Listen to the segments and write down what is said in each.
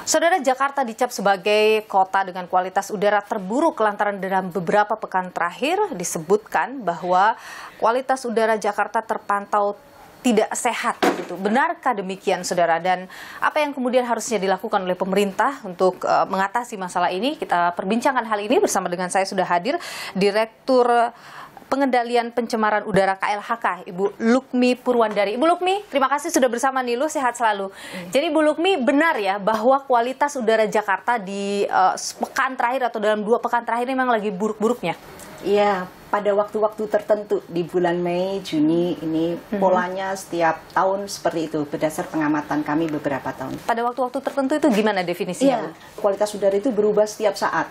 Saudara, Jakarta dicap sebagai kota dengan kualitas udara terburuk lantaran dalam beberapa pekan terakhir disebutkan bahwa kualitas udara Jakarta terpantau tidak sehat. Gitu. Benarkah demikian, saudara? Dan apa yang kemudian harusnya dilakukan oleh pemerintah untuk mengatasi masalah ini? Kita perbincangkan hal ini bersama dengan saya sudah hadir Direktur Pengendalian Pencemaran Udara KLHK, Ibu Lukmi Purwandari. Ibu Lukmi, terima kasih sudah bersama Nilu, sehat selalu. Jadi Ibu Lukmi, benar ya bahwa kualitas udara Jakarta di pekan terakhir atau dalam 2 pekan terakhir memang lagi buruk-buruknya? Iya, pada waktu-waktu tertentu di bulan Mei, Juni ini polanya setiap tahun seperti itu berdasar pengamatan kami beberapa tahun. Pada waktu-waktu tertentu itu gimana definisinya? Iya, kualitas udara itu berubah setiap saat.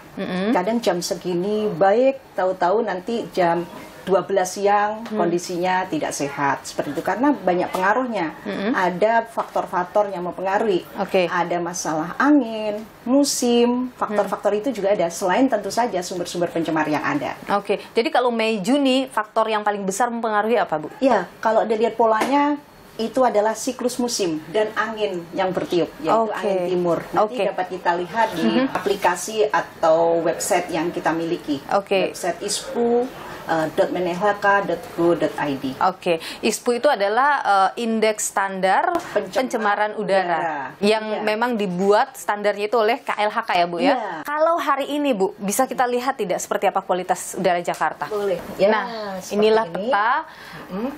Kadang jam segini baik, tahu-tahu nanti jam 12 siang kondisinya tidak sehat seperti itu karena banyak pengaruhnya. Ada faktor-faktor yang mempengaruhi. Ada masalah angin, musim, faktor-faktor itu juga ada selain tentu saja sumber-sumber pencemar yang ada. Jadi kalau Mei Juni faktor yang paling besar mempengaruhi apa, Bu? Ya, kalau dilihat polanya itu adalah siklus musim dan angin yang bertiup, yaitu angin timur. Nanti dapat kita lihat di aplikasi atau website yang kita miliki. Website ispu.menlhk.go.id. ISPU itu adalah indeks standar pencemaran udara yang memang dibuat standarnya itu oleh KLHK ya, Bu ya. Kalau hari ini, Bu, bisa kita lihat tidak seperti apa kualitas udara Jakarta? Boleh. Nah, inilah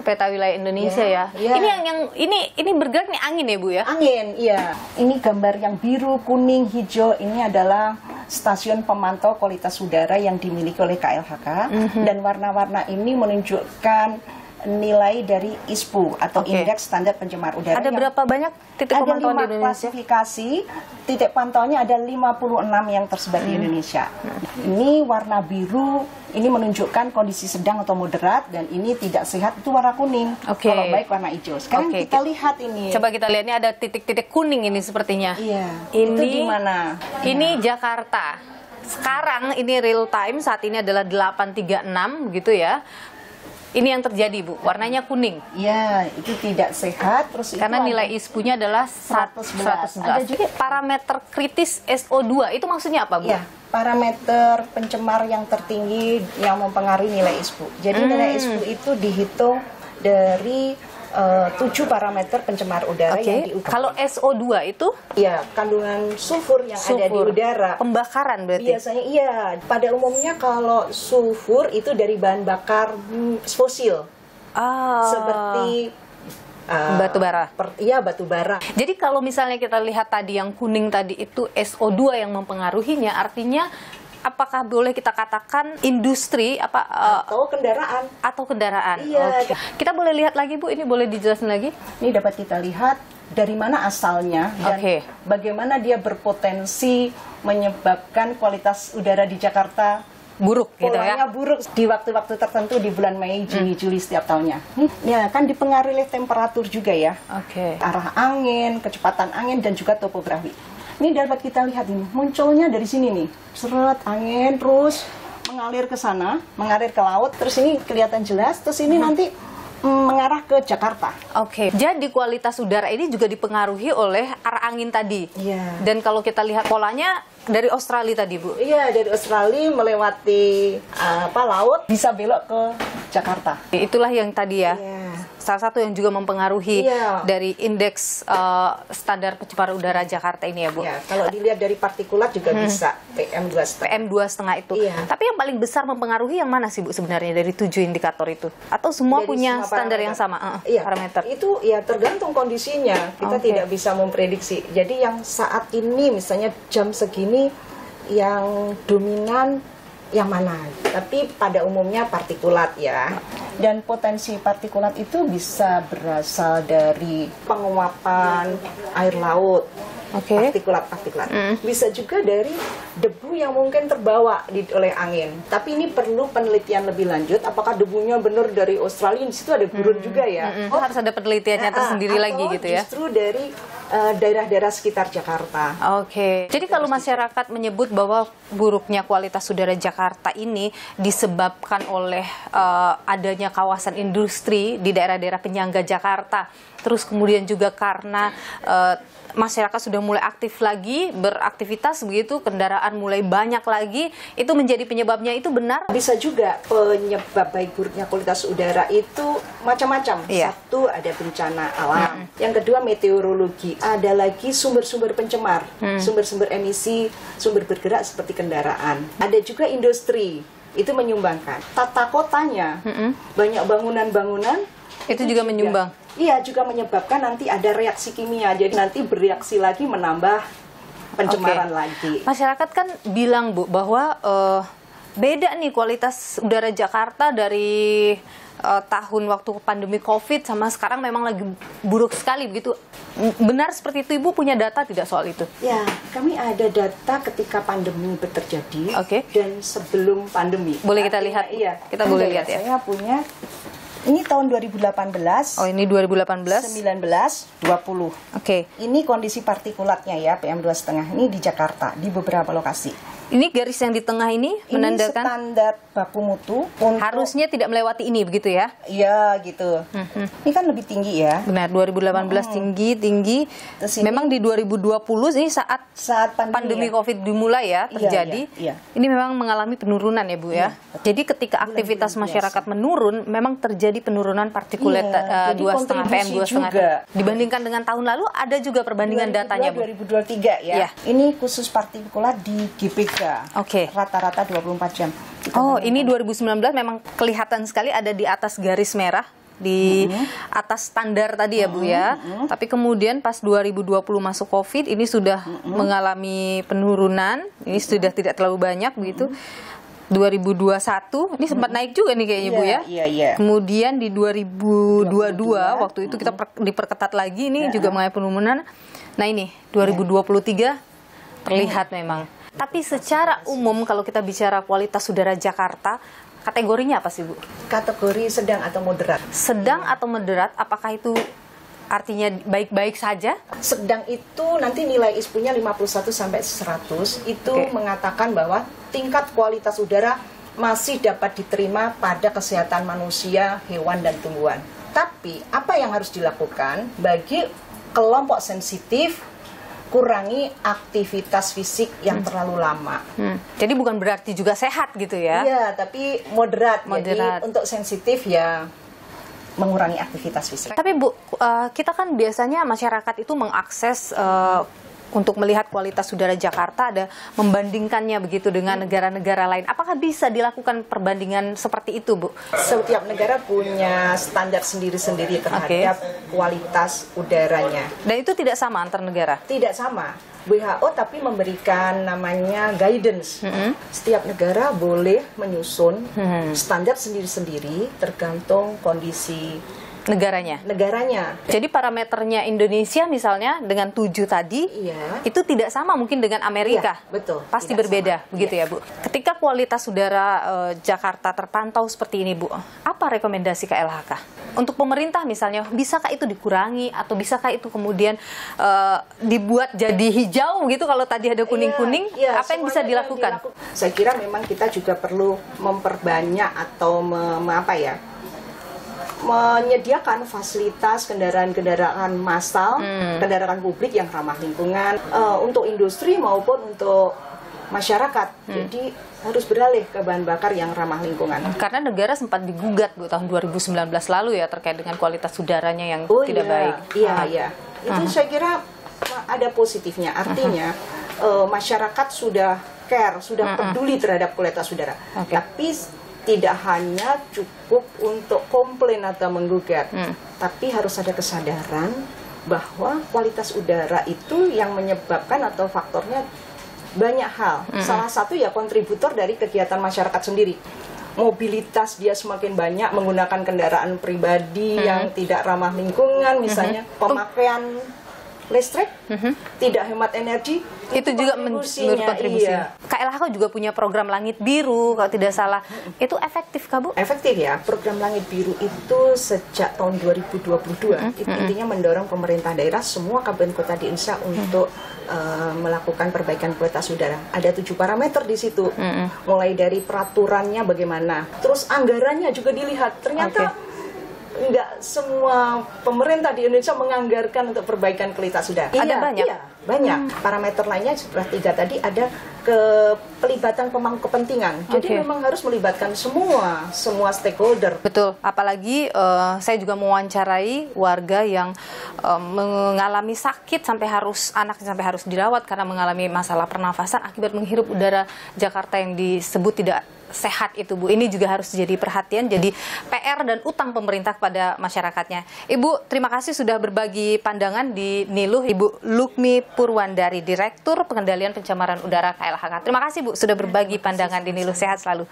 peta wilayah Indonesia ya. Ini bergerak nih angin ya, Bu ya? Angin, iya. Ini gambar yang biru, kuning, hijau. Ini adalah stasiun pemantau kualitas udara yang dimiliki oleh KLHK dan warna-warna ini menunjukkan nilai dari ISPU atau Indeks Standar Pencemar Udara. Ada berapa banyak titik pemantauan di Indonesia? Klasifikasi, titik pantauannya ada 56 yang tersebar di Indonesia. Ini warna biru, ini menunjukkan kondisi sedang atau moderat, dan ini tidak sehat, itu warna kuning. Kalau baik warna hijau. Sekarang kita lihat ini. Coba kita lihat, ini ada titik-titik kuning ini sepertinya. Iya. Ini itu di mana? Ini Jakarta. Sekarang ini real time, saat ini adalah 8.36 gitu ya. Ini yang terjadi, Bu, warnanya kuning. Iya, itu tidak sehat. Terus karena nilai ISPU-nya adalah 111. Ada juga parameter kritis SO2, itu maksudnya apa, Bu? Ya, parameter pencemar yang tertinggi yang mempengaruhi nilai ISPU. Jadi nilai ISPU itu dihitung dari 7 parameter pencemar udara yang diukur. Kalau SO2 itu? Ya, kandungan sulfur yang ada di udara. Pembakaran berarti? Biasanya iya. Pada umumnya kalau sulfur itu dari bahan bakar fosil. Seperti batu bara. Iya, batu bara. Jadi kalau misalnya kita lihat tadi yang kuning tadi itu SO2 yang mempengaruhinya, artinya apakah boleh kita katakan industri atau kendaraan? Iya. Kita boleh lihat lagi, Bu, ini boleh dijelasin lagi? Ini dapat kita lihat dari mana asalnya dan bagaimana dia berpotensi menyebabkan kualitas udara di Jakarta buruk gitu ya. Buruk di waktu-waktu tertentu di bulan Mei, Juni, Juli setiap tahunnya. Ya, kan dipengaruhi oleh temperatur juga ya. Arah angin, kecepatan angin, dan juga topografi. Ini dapat kita lihat ini, munculnya dari sini nih, seret angin terus mengalir ke sana, mengalir ke laut, terus ini kelihatan jelas, terus ini nanti mengarah ke Jakarta. Jadi kualitas udara ini juga dipengaruhi oleh arah angin tadi. Dan kalau kita lihat polanya dari Australia tadi, Bu? Iya, dari Australia melewati laut bisa belok ke Jakarta. Itulah yang tadi ya. Salah satu yang juga mempengaruhi dari indeks standar pencemaran udara Jakarta ini ya, Bu. Kalau dilihat dari partikulat juga bisa PM2,5. PM2,5 itu. Tapi yang paling besar mempengaruhi yang mana sih, Bu, sebenarnya dari 7 indikator itu? Atau semua dari punya standar yang sama? Parameter. Itu ya tergantung kondisinya. Kita tidak bisa memprediksi. Jadi yang saat ini misalnya jam segini yang dominan yang mana, tapi pada umumnya partikulat ya. Dan potensi partikulat itu bisa berasal dari penguapan air laut, partikulat. Bisa juga dari debu yang mungkin terbawa oleh angin. Tapi ini perlu penelitian lebih lanjut. Apakah debunya benar dari Australia? Di situ ada gurun juga ya. Harus ada penelitiannya tersendiri lagi gitu ya. Justru dari daerah-daerah sekitar Jakarta. Oke. Jadi kalau masyarakat menyebut bahwa buruknya kualitas udara Jakarta ini disebabkan oleh adanya kawasan industri di daerah-daerah penyangga Jakarta, terus kemudian juga karena masyarakat sudah mulai aktif lagi beraktivitas begitu, kendaraan mulai banyak lagi, itu menjadi penyebabnya, itu benar? Bisa juga penyebab baik buruknya kualitas udara itu macam-macam. Iya. Satu, ada bencana alam. Yang kedua, meteorologi. Ada lagi sumber-sumber pencemar, sumber-sumber emisi, sumber bergerak seperti kendaraan. Ada juga industri, itu menyumbangkan. Tata kotanya, banyak bangunan-bangunan, Itu juga menyumbang? Iya, juga menyebabkan nanti ada reaksi kimia. Jadi nanti bereaksi lagi menambah pencemaran lagi. Masyarakat kan bilang, Bu, bahwa beda nih kualitas udara Jakarta dari tahun waktu pandemi COVID sama sekarang memang lagi buruk sekali begitu. Benar seperti itu, Ibu punya data tidak soal itu? Ya, kami ada data ketika pandemi terjadi Oke. dan sebelum pandemi. Boleh kita lihat? Iya, Kita boleh lihat ya. Saya punya, ini tahun 2018. Oh, ini 2018? 19, 20. Oke. Ini kondisi partikulatnya ya, PM2,5. Ini di Jakarta, di beberapa lokasi. Ini garis yang di tengah ini menandakan Ini standar baku mutu untuk, harusnya tidak melewati ini begitu ya? iya gitu. Ini kan lebih tinggi ya. Benar, 2018 tinggi. Terus ini- Memang di 2020 ini saat pandemi ya. COVID dimulai ya terjadi. iya. Ini memang mengalami penurunan ya, Bu ya. Jadi ketika aktivitas masyarakat menurun, memang terjadi penurunan partikulat Iya, jadi 2,5 PM kontribusi 2,5. juga. Dibandingkan dengan tahun lalu ada juga perbandingan datanya, Bu. 2023 ya. Iya. Ini khusus partikulat di GPK. Oke. Rata-rata 24 jam. Oh, ini 2019 memang kelihatan sekali ada di atas garis merah, di atas standar tadi ya, Bu ya. Tapi kemudian pas 2020 masuk COVID ini sudah mengalami penurunan. Ini sudah tidak terlalu banyak begitu. 2021 ini sempat naik juga nih kayaknya, Bu ya. Iya. Kemudian di 2022 waktu itu kita diperketat lagi, ini juga mengalami penurunan. Nah ini 2023 terlihat memang. Tapi secara umum kalau kita bicara kualitas udara Jakarta, kategorinya apa sih, Bu? Kategori sedang atau moderat. Sedang atau moderat, apakah itu artinya baik-baik saja? Sedang itu nanti nilai ISPU-nya 51 sampai 100 itu Oke. mengatakan bahwa tingkat kualitas udara masih dapat diterima pada kesehatan manusia, hewan dan tumbuhan. Tapi apa yang harus dilakukan bagi kelompok sensitif? Kurangi aktivitas fisik yang terlalu lama. Jadi bukan berarti juga sehat gitu ya? Iya, tapi moderat. Moderat. Jadi untuk sensitif ya mengurangi aktivitas fisik. Tapi Bu, kita kan biasanya masyarakat itu mengakses untuk melihat kualitas udara Jakarta, ada membandingkannya begitu dengan negara-negara lain. Apakah bisa dilakukan perbandingan seperti itu, Bu? Setiap negara punya standar sendiri-sendiri terhadap kualitas udaranya. Dan itu tidak sama antar negara? Tidak sama. WHO tapi memberikan namanya guidance. Setiap negara boleh menyusun standar sendiri-sendiri tergantung kondisi negaranya. Jadi parameternya Indonesia misalnya dengan 7 tadi, Iya. itu tidak sama mungkin dengan Amerika. Iya, betul. Pasti Tidak berbeda, sama. begitu Iya. ya, Bu. Ketika kualitas udara Jakarta terpantau seperti ini, Bu, apa rekomendasi KLHK? Untuk pemerintah misalnya, bisakah itu dikurangi atau bisakah itu kemudian dibuat jadi hijau gitu kalau tadi ada kuning-kuning? Iya, Apa yang bisa semuanya dilakukan? Saya kira memang kita juga perlu memperbanyak atau menyediakan fasilitas kendaraan-kendaraan massal, kendaraan publik yang ramah lingkungan untuk industri maupun untuk masyarakat. Jadi harus beralih ke bahan bakar yang ramah lingkungan. Karena negara sempat digugat, Bu, tahun 2019 lalu ya terkait dengan kualitas udaranya yang tidak baik. Iya. Itu saya kira ada positifnya. Artinya masyarakat sudah care, sudah peduli terhadap kualitas udara. Oke. Tapi tidak hanya cukup untuk komplain atau menggugat, tapi harus ada kesadaran bahwa kualitas udara itu yang menyebabkan atau faktornya banyak hal. Salah satu ya kontributor dari kegiatan masyarakat sendiri. Mobilitas dia semakin banyak menggunakan kendaraan pribadi yang tidak ramah lingkungan, misalnya pemakaian listrik, tidak hemat energi, Itu juga menurut kontribusi. Iya. KLHK juga punya program Langit Biru kalau tidak salah. Itu efektif kah, Bu? Efektif ya. Program Langit Biru itu sejak tahun 2022 intinya mendorong pemerintah daerah semua kabupaten kota di Indonesia untuk melakukan perbaikan kualitas udara. Ada 7 parameter di situ. Mulai dari peraturannya bagaimana, terus anggarannya juga dilihat. Ternyata nggak semua pemerintah di Indonesia menganggarkan untuk perbaikan kualitas udara. Ada banyak? Iya, banyak. Parameter lainnya seperti 3 tadi ada pelibatan pemangku kepentingan. Jadi memang harus melibatkan semua stakeholder. Betul. Apalagi saya juga mewawancarai warga yang mengalami sakit anaknya sampai harus dirawat karena mengalami masalah pernafasan akibat menghirup udara Jakarta yang disebut tidak sehat itu, Bu. Ini juga harus jadi perhatian, jadi PR dan utang pemerintah kepada masyarakatnya. Ibu, terima kasih sudah berbagi pandangan di Niluh. Ibu Lukmi Purwandari, Direktur Pengendalian Pencemaran Udara KLHK. Terima kasih, Bu, sudah berbagi pandangan di Niluh. Sehat selalu.